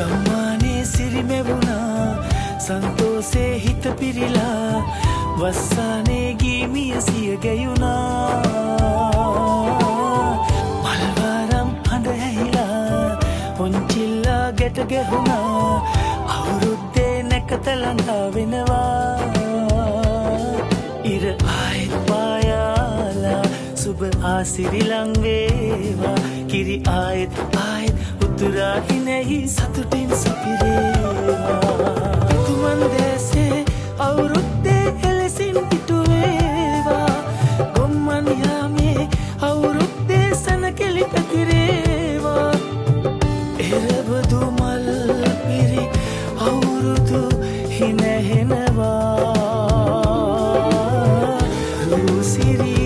ගම්මානේ සිරිමැවුණා සන්තෝසේ හිත පිරිලා වස්සානේ ගීමිය සිය ගැයුණා මල්වාරම් හඬ ඇහිලා පොන්චිල්ලා ගැට ගැහුණා අවුරුද්දේ නැකත ළඟා වෙනවා ඉර ආයෙත් පායාලා සුබ ආසිරි ලං වේවා කිරි ආයෙත් උතුරා හිනෙහි සතුටින් සපිරේවා තුමන් දැසේ අවුරුද්දේ එලෙසින් ඉටු වේවා ගොම්මන් යාමේ අවුරුද්දේ සනකෙලි පැතිරේවා එරබදු මල් පිරි අවුරුදු හිනැහෙනවා රුසිරි